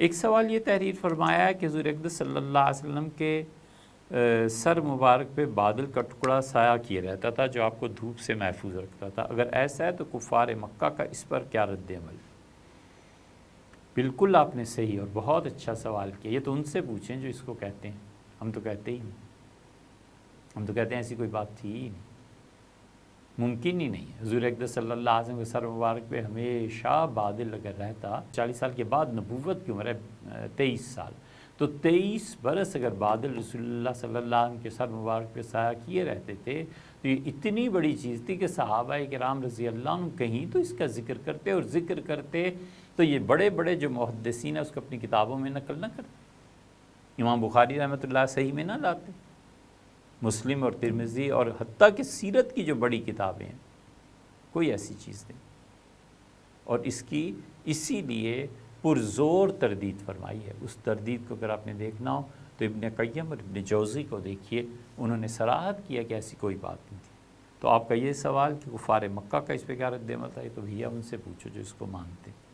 ایک سوال یہ تحریر فرمایا ہے کہ حضور اقدس صلی اللہ علیہ وسلم کے سر مبارک پہ بادل کا ٹکڑا سایہ کیے رہتا تھا جو آپ کو دھوپ سے محفوظ رکھتا تھا، اگر ایسا ہے تو کفار مکہ کا اس پر کیا رد عمل؟ بالکل آپ نے صحیح اور بہت اچھا سوال کیا، یہ تو ان سے پوچھیں جو اس کو کہتے ہیں، ہم تو کہتے ہی نہیں، ہم تو کہتے ہیں ایسی کوئی بات تھی ہی نہیں، ممکن ہی نہیں ہے۔ حضور اقدس صلی اللہ علیہ وسلم کے سر مبارک پہ ہمیشہ بادل اگر رہتا، 40 سال کے بعد نبوت کی عمر ہے 23 سال، تو 23 برس اگر بادل رسول اللہ صلی اللہ علیہ وسلم کے سر مبارک پہ سایہ کیے رہتے تھے تو یہ اتنی بڑی چیز تھی کہ صحابہ کرام رضی اللہ عنہ کہیں تو اس کا ذکر کرتے، اور ذکر کرتے تو یہ بڑے بڑے جو محدثین ہیں اس کو اپنی کتابوں میں نقل نہ کرتے، امام بخاری رحمۃ اللہ صحیح میں نہ لاتے، مسلم اور ترمذی اور حتیٰ کہ سیرت کی جو بڑی کتابیں ہیں، کوئی ایسی چیز نہیں، اور اس کی اسی لیے پرزور تردید فرمائی ہے۔ اس تردید کو اگر آپ نے دیکھنا ہو تو ابن قیم اور ابن جوزی کو دیکھیے، انہوں نے صراحت کیا کہ ایسی کوئی بات نہیں تھی۔ تو آپ کا یہ سوال کہ کفار مکہ کا اس پہ کیا رد عمل تھا، یہ تو بھیا ان سے پوچھو جو اس کو مانتے ہیں۔